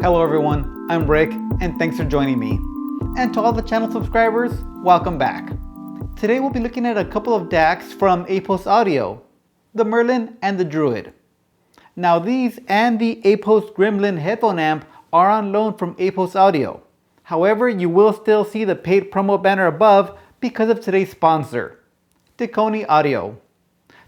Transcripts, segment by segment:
Hello everyone, I'm Rick and thanks for joining me. And to all the channel subscribers, welcome back. Today we'll be looking at a couple of DACs from Apos Audio, the Merlin and the Druid. Now these and the Apos Gremlin Headphone amp are on loan from Apos Audio. However, you will still see the paid promo banner above because of today's sponsor, Druid Audio.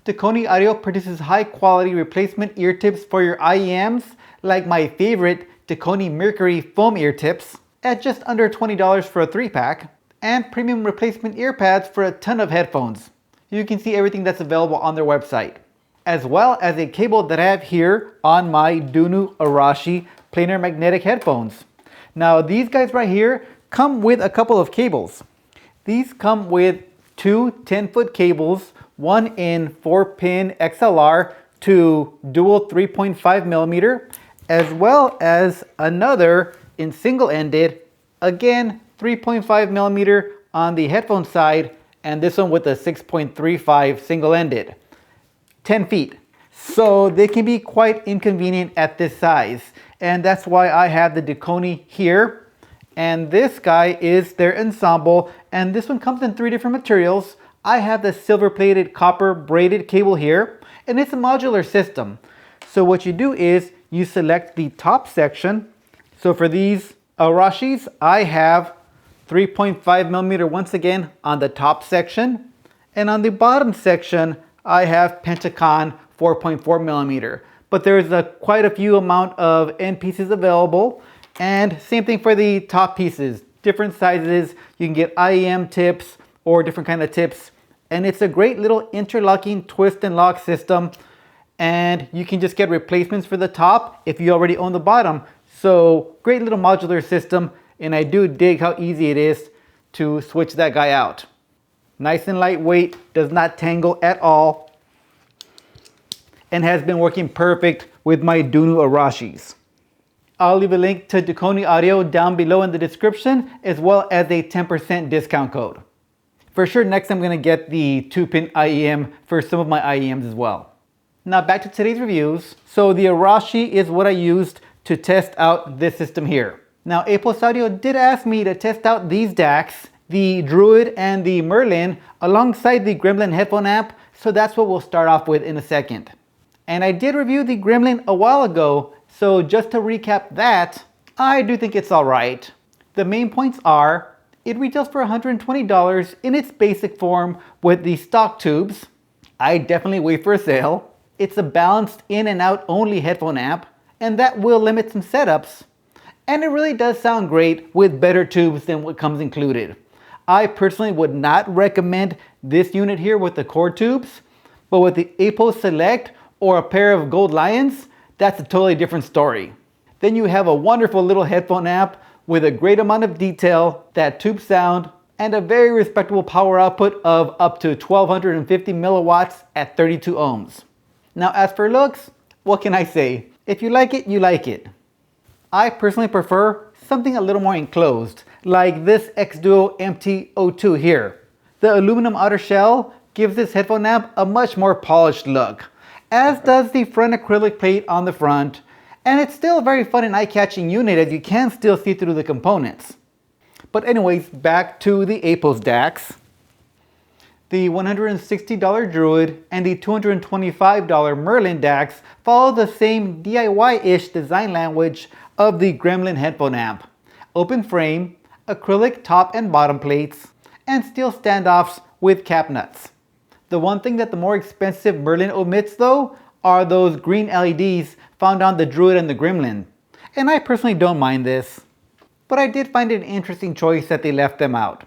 Druid Audio produces high quality replacement ear tips for your IEMs, like my favorite Druid Mercury foam ear tips at just under $20 for a 3-pack, and premium replacement ear pads for a ton of headphones. You can see everything that's available on their website, as well as a cable that I have here on my Druid Arashi planar magnetic headphones. Now these guys right here come with a couple of cables. These come with two 10-foot cables, one in 4-pin XLR to dual 3.5mm, as well as another in single-ended, again 3.5mm on the headphone side, and this one with a 6.35 single-ended, 10 feet. So they can be quite inconvenient at this size, and that's why I have the Druid here. And this guy is their ensemble, and this one comes in 3 different materials. I have the silver-plated copper braided cable here, and it's a modular system. So what you do is you select the top section. So for these Arashis, I have 3.5mm once again on the top section, and on the bottom section I have Pentacon 4.4mm. But there's quite a few amount of end pieces available, and same thing for the top pieces, different sizes. You can get IEM tips or different kind of tips, and it's a great little interlocking twist and lock system. And you can just get replacements for the top if you already own the bottom. So great little modular system, and I do dig how easy it is to switch that guy out. Nice and lightweight, does not tangle at all, and has been working perfect with my Druid Arashis. I'll leave a link to Druid Audio down below in the description, as well as a 10% discount code. For sure, next I'm going to get the 2-pin IEM for some of my IEMs as well. Now back to today's reviews. So the Arashi is what I used to test out this system here. Now Apos Audio did ask me to test out these DACs, the Druid and the Merlin, alongside the Gremlin headphone amp, so that's what we'll start off with in a second. And I did review the Gremlin a while ago, so just to recap that, I do think it's alright. The main points are, it retails for $120 in its basic form with the stock tubes. I definitely wait for a sale. It's a balanced in and out only headphone amp, and that will limit some setups. And it really does sound great with better tubes than what comes included. I personally would not recommend this unit here with the core tubes, but with the Apos Select or a pair of Gold Lions, that's a totally different story. Then you have a wonderful little headphone amp with a great amount of detail, that tube sound, and a very respectable power output of up to 1250 milliwatts at 32 ohms. Now as for looks, what can I say? If you like it, you like it. I personally prefer something a little more enclosed, like this X-Duo MT02 here. The aluminum outer shell gives this headphone amp a much more polished look, as does the front acrylic plate on the front, and it's still a very fun and eye-catching unit as you can still see through the components. But anyways, back to the Apos DACs. The $160 Druid and the $225 Merlin DACs follow the same DIY-ish design language of the Gremlin headphone amp. Open frame, acrylic top and bottom plates, and steel standoffs with cap nuts. The one thing that the more expensive Merlin omits though are those green LEDs found on the Druid and the Gremlin. And I personally don't mind this, but I did find it an interesting choice that they left them out.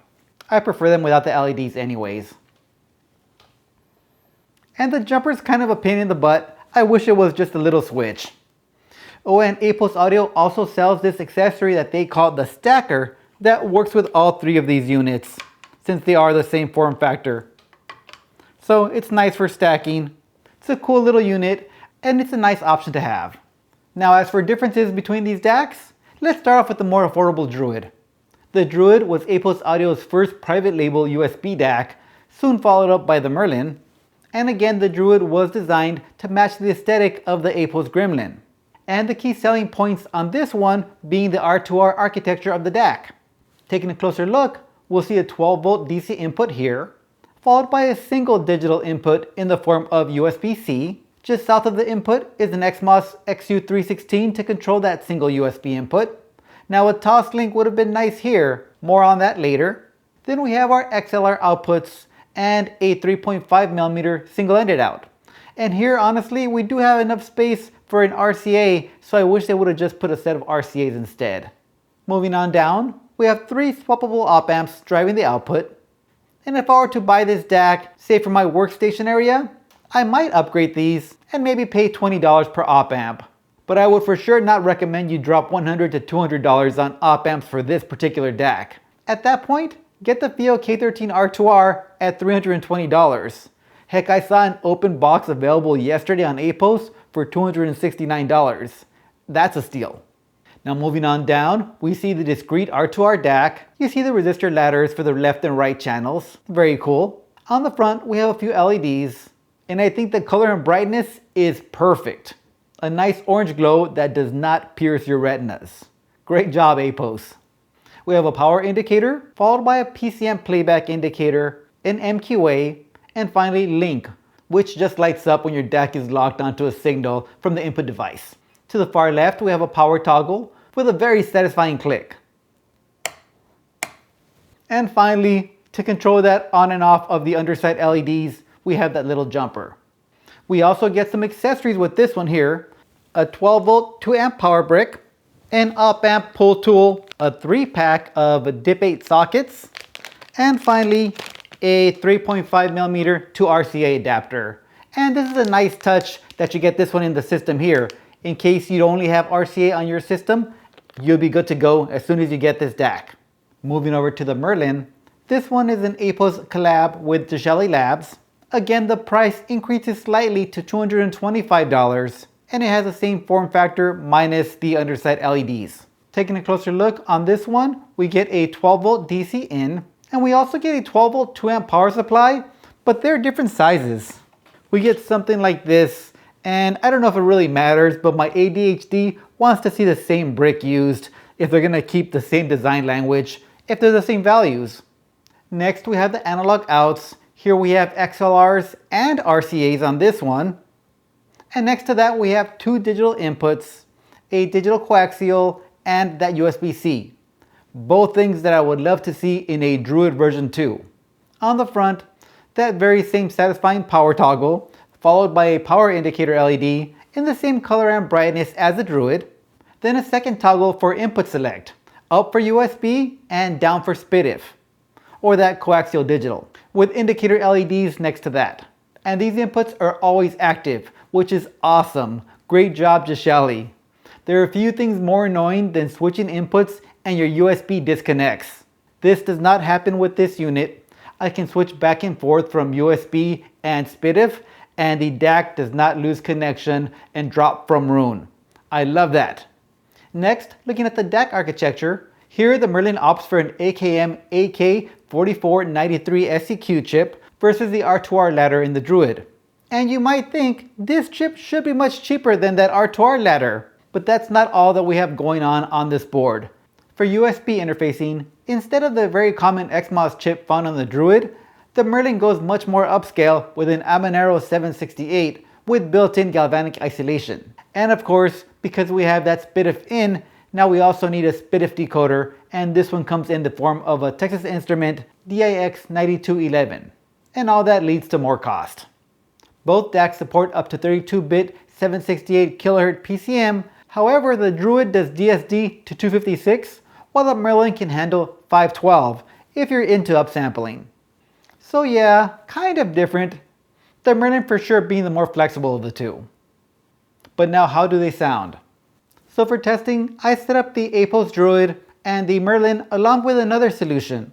I prefer them without the LEDs anyways. And the jumper's kind of a pain in the butt. I wish it was just a little switch. Oh, and Apos Audio also sells this accessory that they call the stacker that works with all 3 of these units, since they are the same form factor. So it's nice for stacking. It's a cool little unit, and it's a nice option to have. Now as for differences between these DACs, let's start off with the more affordable Druid. The Druid was Apos Audio's first private label USB DAC, soon followed up by the Merlin. And again, the Druid was designed to match the aesthetic of the Apos Gremlin. and the key selling points on this one being the R2R architecture of the DAC. Taking a closer look, we'll see a 12-volt DC input here, followed by a single digital input in the form of USB-C. Just south of the input is an XMOS XU316 to control that single USB input. Now a TOS link would have been nice here, more on that later. Then we have our XLR outputs and a 3.5mm single-ended out. And here honestly we do have enough space for an RCA, so I wish they would have just put a set of RCAs instead. Moving on down, we have 3 swappable op amps driving the output. And if I were to buy this DAC, say for my workstation area, I might upgrade these and maybe pay $20 per op amp. But I would for sure not recommend you drop $100 to $200 on op amps for this particular DAC. At that point, get the FIO K13 R2R at $320. Heck, I saw an open box available yesterday on Apos for $269. That's a steal. Now moving on down, we see the discrete R2R DAC. You see the resistor ladders for the left and right channels. Very cool. On the front, we have a few LEDs, and I think the color and brightness is perfect. A nice orange glow that does not pierce your retinas. Great job, Apos. We have a power indicator, followed by a PCM playback indicator, an MQA, and finally link, which just lights up when your DAC is locked onto a signal from the input device. To the far left, we have a power toggle with a very satisfying click. And finally, to control that on and off of the underside LEDs, we have that little jumper. We also get some accessories with this one here, a 12-volt 2-amp power brick, an op-amp pull tool, a 3-pack of DIP 8 sockets, and finally, a 3.5mm to RCA adapter. And this is a nice touch that you get this one in the system here. In case you only have RCA on your system, you'll be good to go as soon as you get this DAC. Moving over to the Merlin, this one is an Apos collab with Gishelli Labs. Again, the price increases slightly to $225, and it has the same form factor minus the underside LEDs. Taking a closer look on this one, we get a 12-volt DC in, and we also get a 12-volt 2-amp power supply, but they're different sizes. We get something like this, and I don't know if it really matters, but my ADHD wants to see the same brick used if they're gonna keep the same design language, if they're the same values. Next, we have the analog outs. Here we have XLRs and RCAs on this one. And next to that, we have 2 digital inputs, a digital coaxial, and that USB-C. Both things that I would love to see in a Druid version 2. On the front, that very same satisfying power toggle, followed by a power indicator LED in the same color and brightness as the Druid. Then a second toggle for input select, up for USB and down for SPDIF, or that coaxial digital, with indicator LEDs next to that. And these inputs are always active, which is awesome. Great job, Gishelli. There are a few things more annoying than switching inputs and your USB disconnects. This does not happen with this unit. I can switch back and forth from USB and SPDIF, and the DAC does not lose connection and drop from Roon. I love that. Next, looking at the DAC architecture, here the Merlin opts for an AKM AK4493 SEQ chip versus the R2R ladder in the Druid. And you might think this chip should be much cheaper than that R2R ladder, but that's not all that we have going on this board. For USB interfacing, instead of the very common XMOS chip found on the Druid, the Merlin goes much more upscale with an Aune A17 with built-in galvanic isolation. And of course, because we have that SPDIF in, now we also need a SPDIF decoder, and this one comes in the form of a Texas Instrument DIX9211. And all that leads to more cost. Both DACs support up to 32-bit 768 kHz PCM. However, the Druid does DSD to 256, while the Merlin can handle 512 if you're into upsampling. So yeah, kind of different. The Merlin for sure being the more flexible of the two. But now how do they sound? So for testing, I set up the Apos Druid and the Merlin along with another solution,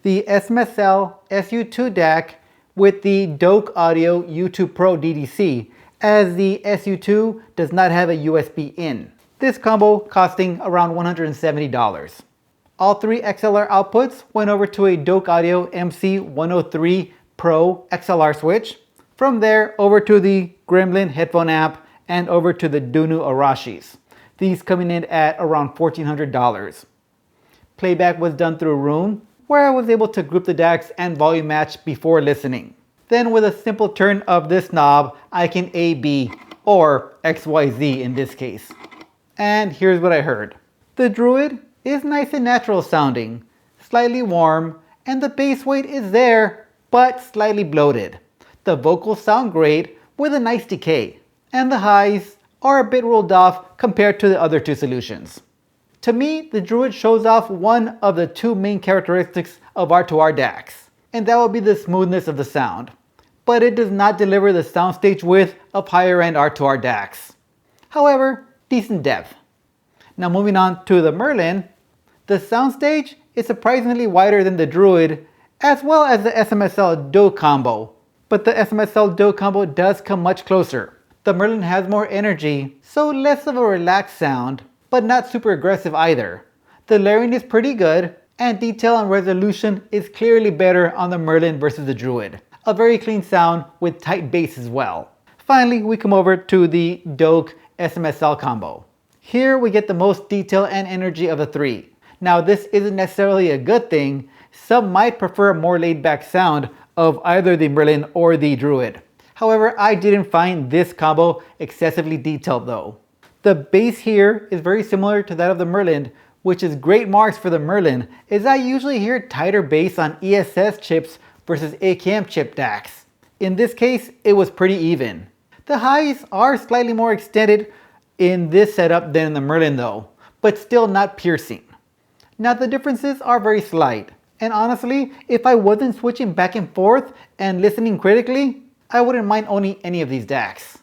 the SMSL SU2 DAC with the Apos Audio U2 Pro DDC, as the SU2 does not have a USB in. This combo costing around $170. All 3 XLR outputs went over to a Apos Audio MC103 Pro XLR switch. From there over to the Gremlin headphone amp and over to the Dunu Arashis, these coming in at around $1,400. Playback was done through Room, where I was able to group the DACs and volume match before listening. Then with a simple turn of this knob, I can A/B or XYZ in this case. And here's what I heard. The Druid is nice and natural sounding, slightly warm, and the bass weight is there, but slightly bloated. The vocals sound great with a nice decay, and the highs are a bit rolled off compared to the other two solutions. To me, the Druid shows off one of the two main characteristics of R2R DACs, and that would be the smoothness of the sound. But it does not deliver the soundstage width of higher end R2R DACs. However, decent depth. Now moving on to the Merlin, the soundstage is surprisingly wider than the Druid, as well as the SMSL-DO combo. But the SMSL-DO combo does come much closer. The Merlin has more energy, so less of a relaxed sound, but not super aggressive either. The layering is pretty good, and detail and resolution is clearly better on the Merlin versus the Druid. A very clean sound with tight bass as well. Finally, we come over to the DOC SMSL combo. Here we get the most detail and energy of the three. Now this isn't necessarily a good thing. Some might prefer a more laid back sound of either the Merlin or the Druid. However, I didn't find this combo excessively detailed though. The bass here is very similar to that of the Merlin, which is great marks for the Merlin, as I usually hear tighter bass on ESS chips versus AKM chip DACs. In this case, it was pretty even. The highs are slightly more extended in this setup than in the Merlin though, but still not piercing. Now the differences are very slight, and honestly, if I wasn't switching back and forth and listening critically, I wouldn't mind owning any of these DACs.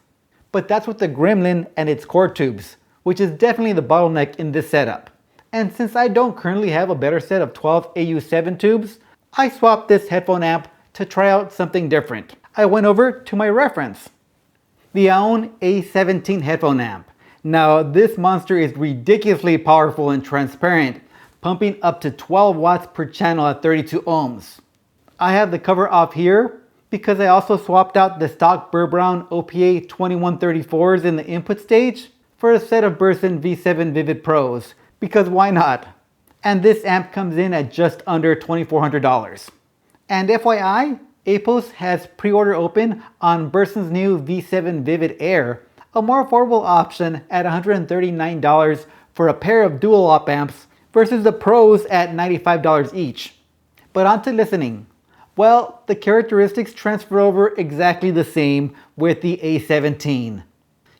But that's with the Gremlin and its core tubes, which is definitely the bottleneck in this setup. And since I don't currently have a better set of 12 AU7 tubes, I swapped this headphone amp to try out something different. I went over to my reference, the Aune A17 headphone amp. Now this monster is ridiculously powerful and transparent, pumping up to 12 watts per channel at 32 ohms. I have the cover off here because I also swapped out the stock Burr Brown OPA 2134s in the input stage for a set of Burson V7 Vivid Pros, because why not? And this amp comes in at just under $2,400. And FYI, Apos has pre-order open on Burson's new V7 Vivid Air, a more affordable option at $139 for a pair of dual op amps versus the Pros at $95 each. But on to listening. Well, the characteristics transfer over exactly the same with the A17.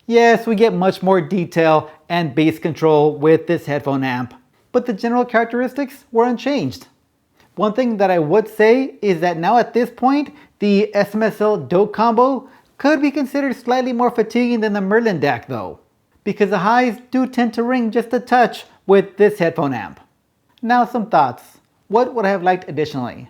Yes, we get much more detail and bass control with this headphone amp, but the general characteristics were unchanged. One thing that I would say is that now at this point, the SMSL-DO combo could be considered slightly more fatiguing than the Merlin DAC though, because the highs do tend to ring just a touch with this headphone amp. Now some thoughts. What would I have liked additionally?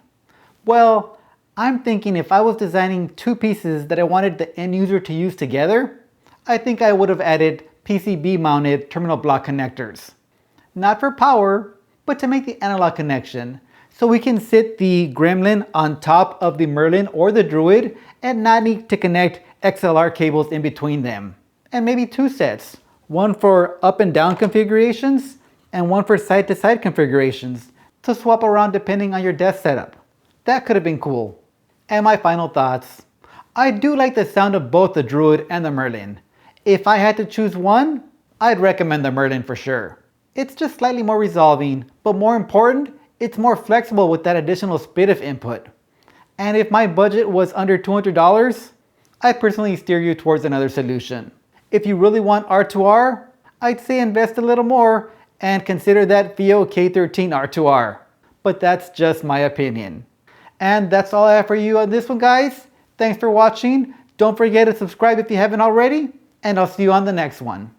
Well, I'm thinking if I was designing two pieces that I wanted the end user to use together, I think I would have added PCB mounted terminal block connectors. Not for power, but to make the analog connection, so we can sit the Gremlin on top of the Merlin or the Druid and not need to connect XLR cables in between them. And maybe two sets, one for up and down configurations and one for side to side configurations to swap around depending on your desk setup. That could have been cool. And my final thoughts. I do like the sound of both the Druid and the Merlin. If I had to choose one, I'd recommend the Merlin for sure. It's just slightly more resolving, but more important, it's more flexible with that additional SPDIF input. And if my budget was under $200, I'd personally steer you towards another solution. If you really want R2R, I'd say invest a little more and consider that VO K13 R2R. But that's just my opinion. And that's all I have for you on this one, guys. Thanks for watching. Don't forget to subscribe if you haven't already, and I'll see you on the next one.